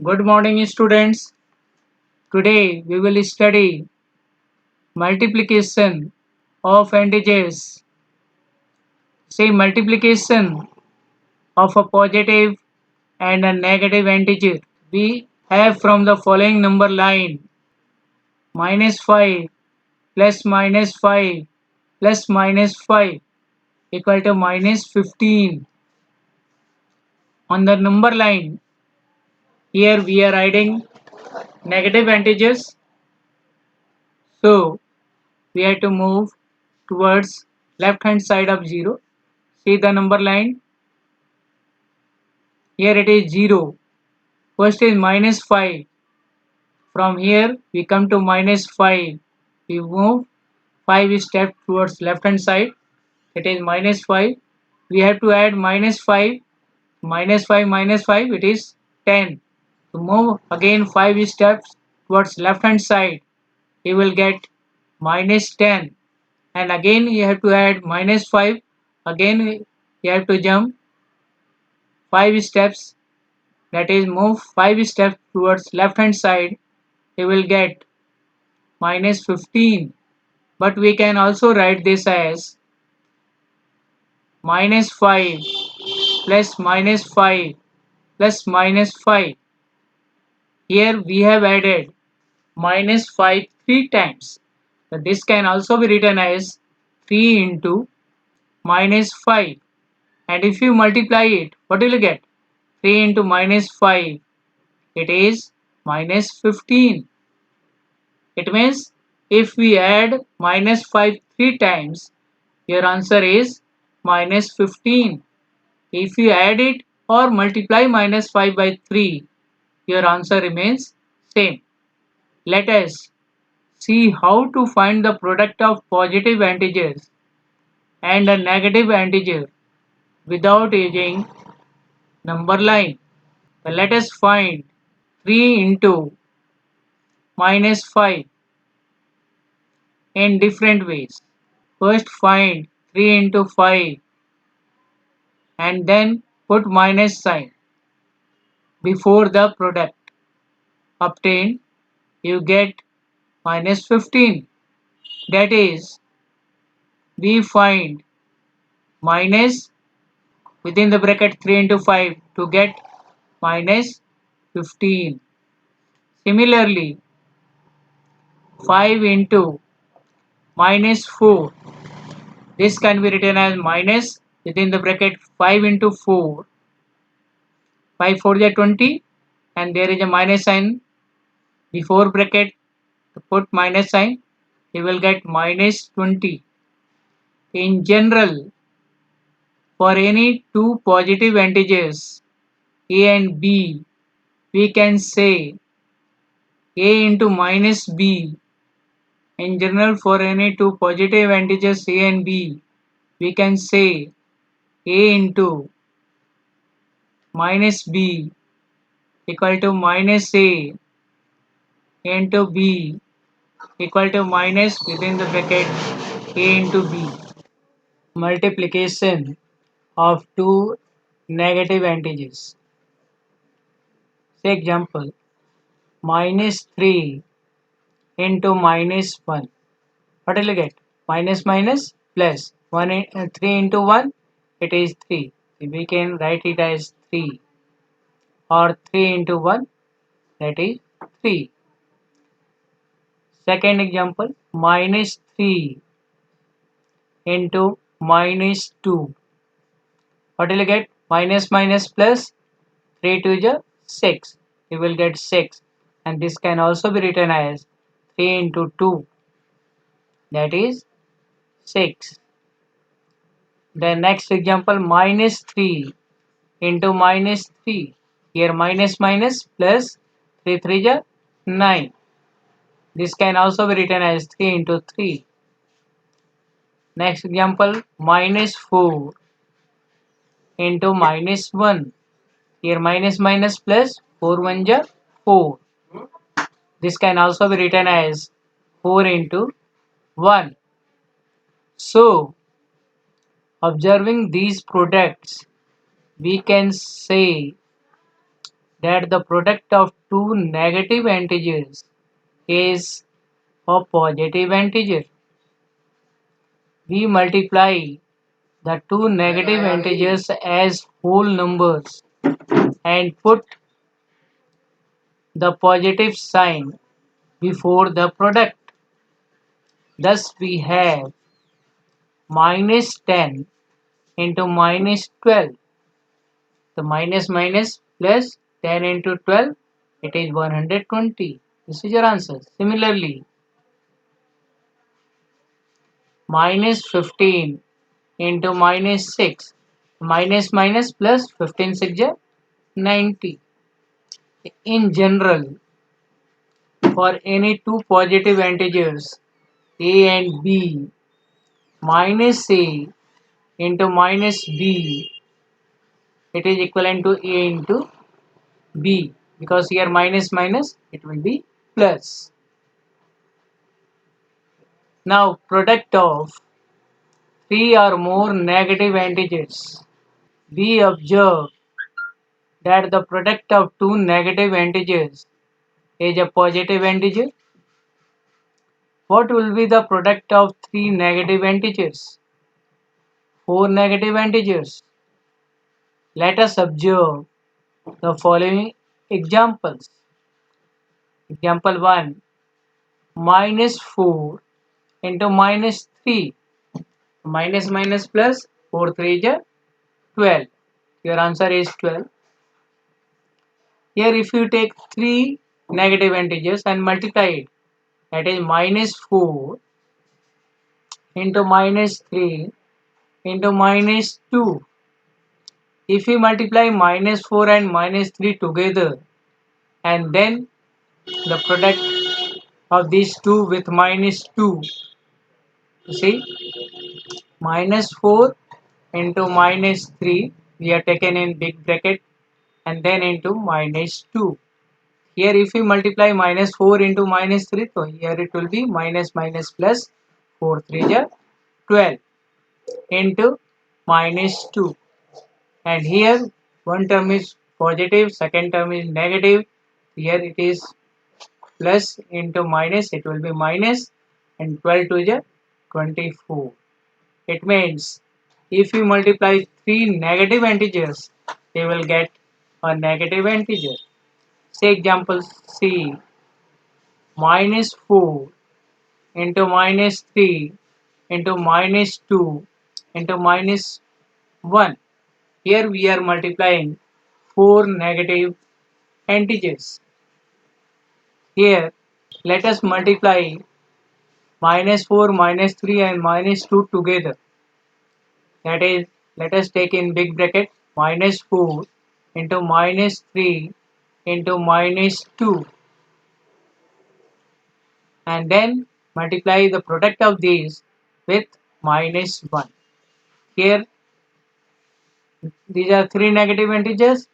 Good morning, students. Today we will study multiplication of integers. Say multiplication of a positive and a negative integer. We have from the following number line -5 plus -5 plus -5 equal to -15. On the number line, here we are adding negative integers. So we have to move towards left hand side of 0. See the number line, here it is 0. First is -5. From here we come to -5. We move 5 steps towards left hand side. It is -5. We have to add -5. -5 -5, it is 10. To move again 5 steps towards left hand side, you will get -10. And again you have to add -5. Again you have to jump 5 steps, that is move 5 steps towards left hand side, you will get -15. But we can also write this as -5 plus -5 plus -5. Here we have added -5 three times. So this can also be written as 3 into -5. And if you multiply it, what will you get? 3 into -5, it is -15. It means if we add -5 three times, your answer is -15. If you add it or multiply -5 by 3, your answer remains same. Let us see how to find the product of positive integers and a negative integer without using number line. So let us find 3 into -5 in different ways. First find 3 into 5 and then put minus sign before the product. Obtained, you get -15. That is, we find minus within the bracket 3 into 5 to get -15. Similarly, 5 into -4. This can be written as minus within the bracket 5 into 4. 5 4 is 20 and there is a minus sign before bracket. To put minus sign, you will get -20. In general, for any two positive integers a and b, we can say a into -b. In general, for any two positive integers a and b, we can say a into -b equal to -a into b equal to minus within the bracket a into b. Multiplication of two negative integers. Say example, -3 into -1. What will you get? Minus minus plus 3 into 1, it is 3. We can write it as 3, or 3 into 1, that is 3. Second example, -3 into -2. What will you get? Minus minus plus 3 to the 6. You will get 6. And this can also be written as 3 into 2. That is 6. The next example, -3 into -3. Here minus minus plus 3 3 is 9. This can also be written as 3 into 3. Next example, -4 into -1. Here minus minus plus 4 1 is 4. This can also be written as 4 into 1. So, observing these products, we can say that the product of two negative integers is a positive integer. We multiply the two negative integers as whole numbers and put the positive sign before the product. Thus we have minus 10 into minus 12. The minus minus plus 10 into 12, it is 120. This is your answer. Similarly, minus 15 into minus 6. Minus minus plus 15 6 is 90. In general, for any two positive integers a and b, minus a into minus b, it is equivalent to a into b, because here minus minus it will be plus. Now product of three or more negative integers. We observe that the product of two negative integers is a positive integer. What will be the product of three negative integers? Four negative integers. Let us observe the following examples. Example 1, minus 4 into minus 3. Minus minus plus 4 3 is 12. Your answer is 12. Here if you take 3 negative integers and multiply it, that is minus 4 into minus 3 into minus 2. If we multiply minus 4 and minus 3 together and then the product of these two with minus 2, you see, minus 4 into minus 3, we are taken in big bracket, and then into minus 2. Here if we multiply minus 4 into minus 3, so here it will be minus minus plus 4 3 is 12 into minus 2. And here one term is positive, second term is negative. Here it is plus into minus, it will be minus, and 12 to is 24. It means if we multiply three negative integers, they will get a negative integer. Say example C, minus 4 into minus 3 into minus 2 into minus 1. Here we are multiplying four negative integers. Here let us multiply minus 4, minus 3 and minus 2 together. That is, let us take in big bracket minus 4 into minus 3 into minus 2, and then multiply the product of these with minus 1. Here these are three negative integers.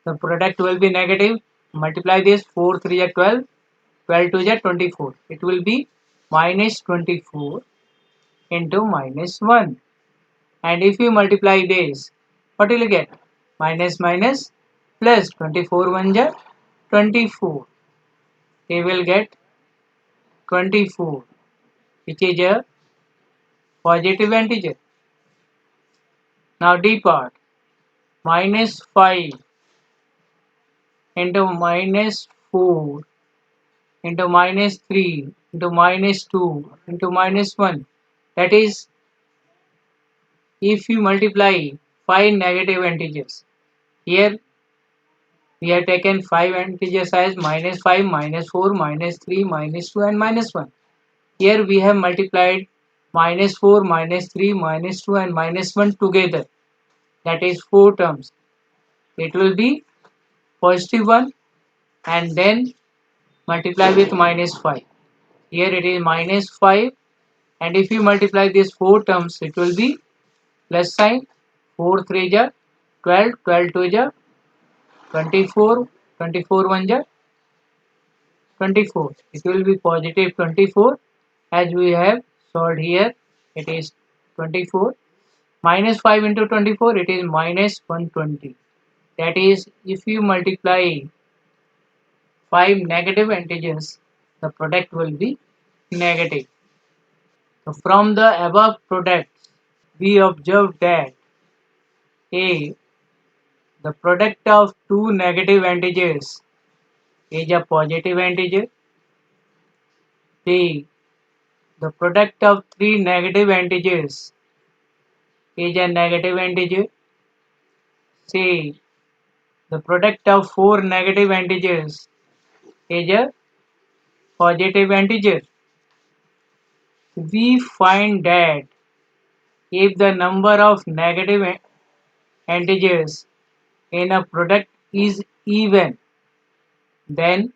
The product will be negative. Multiply this 4 3 is 12, 12 2 is 24. It will be minus 24 into minus 1. And if you multiply this, what will you get? Minus minus plus 24 1 is 24. They will get 24, which is a positive integer. Now D part, minus 5 into minus 4 into minus 3 into minus 2 into minus 1. That is, if you multiply 5 negative integers, here we have taken 5 integers as minus 5, minus 4, minus 3, minus 2 and minus 1. Here we have multiplied minus 4, minus 3, minus 2 and minus 1 together. That is 4 terms. It will be positive 1 and then multiply with minus 5. Here it is minus 5, and if you multiply these 4 terms, it will be plus sign. 4 3 is 12, 12 2 is 24, 24 1 is 24. It will be positive 24, as we have solved here. It is 24. Minus 5 into 24, it is minus 120. That is, if you multiply 5 negative integers, the product will be negative. So from the above products, we observe that A. The product of two negative integers is a positive integer. B. The product of three negative integers is a negative integer. C. The product of four negative integers is a positive integer. We find that if the number of negative integers in a product is even, then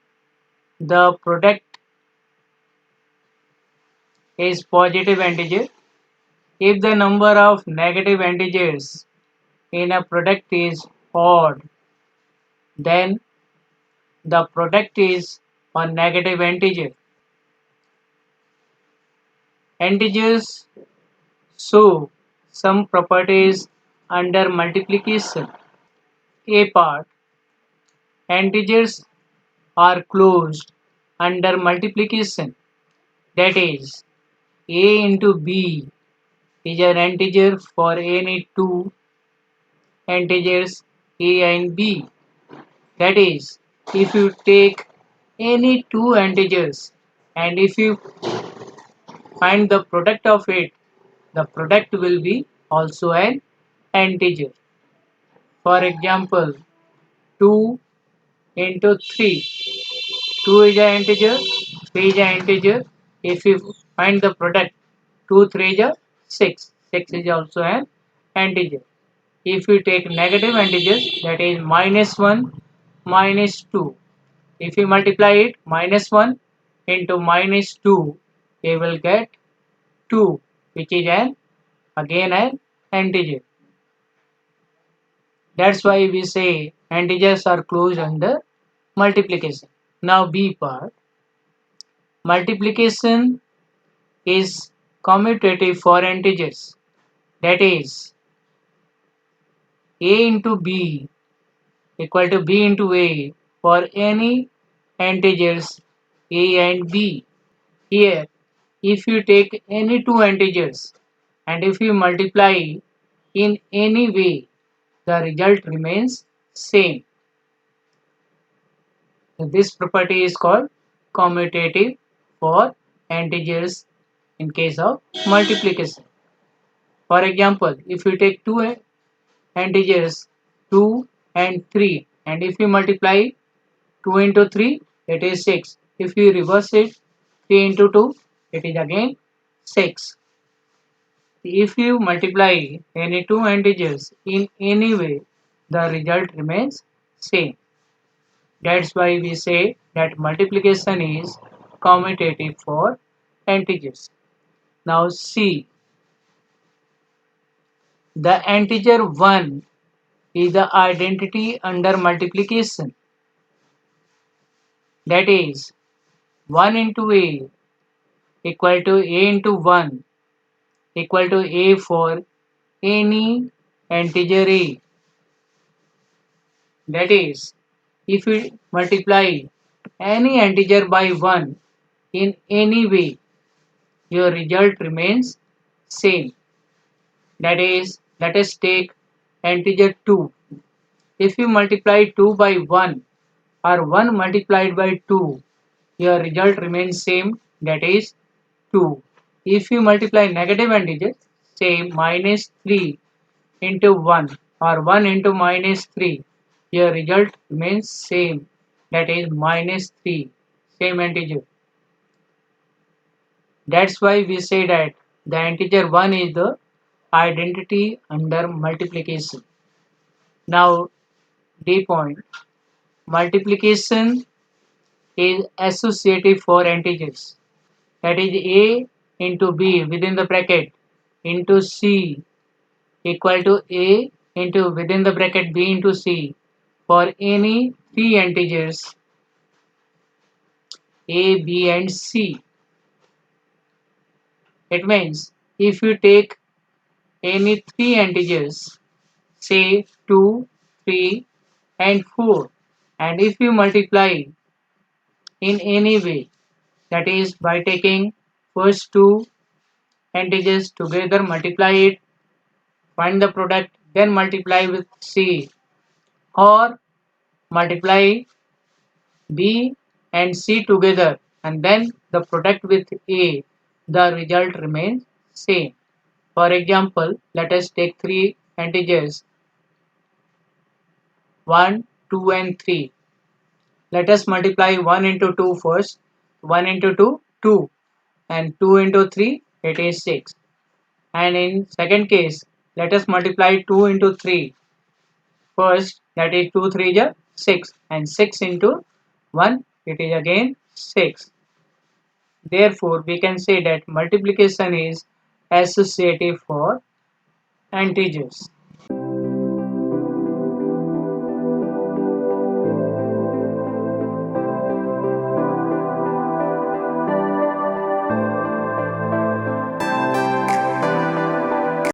the product is positive integer. If the number of negative integers in a product is odd, then the product is a negative integer. Integers show some properties under multiplication. A part: integers are closed under multiplication. That is, a into b is an integer for any two integers a and b. That is, if you take any two integers and if you find the product of it, the product will be also an integer. For example, 2 into 3. 2 is an integer, 3 is an integer. If you find the product, 2 3 is a 6. 6 is also an integer. If you take negative integers, that is minus 1, minus 2. If you multiply it, minus 1 into minus 2, you will get 2, which is again an integer. That's why we say integers are closed under multiplication. Now B part. Multiplication is commutative for integers. That is, A into B equal to B into A for any integers A and B. Here, if you take any two integers and if you multiply in any way, the result remains same. This property is called commutative for integers in case of multiplication. For example, if you take two integers 2 and 3 and if you multiply 2 into 3, it is 6. If you reverse it, 3 into 2, it is again 6. If you multiply any two integers in any way, the result remains same. That's why we say that multiplication is commutative for integers. Now C, the integer 1 is the identity under multiplication. That is, 1 into A equal to A into 1 equal to A for any integer A. That is, if we multiply any integer by 1 in any way, your result remains same. That is, let us take integer 2. If you multiply 2 by 1 or 1 multiplied by 2, your result remains same, that is 2. If you multiply negative integers, say minus 3 into 1 or 1 into minus 3, your result remains same, that is minus 3, same integer. That's why we say that the integer 1 is the identity under multiplication. Now D point. Multiplication is associative for integers. That is A into B within the bracket into C equal to A into within the bracket B into C for any three integers A, B and C. It means if you take any three integers, say 2, 3 and 4, and if you multiply in any way, that is by taking first two integers together, multiply it, find the product, then multiply with C, or multiply B and C together and then the product with A, the result remains same. For example, let us take three integers 1, 2 and 3. Let us multiply 1 into 2 first. 1 into 2, 2, and 2 into 3, it is 6. And in second case, let us multiply 2 into 3 first, that is 2 3 is 6, and 6 into 1, it is again 6. Therefore, we can say that multiplication is associative for integers.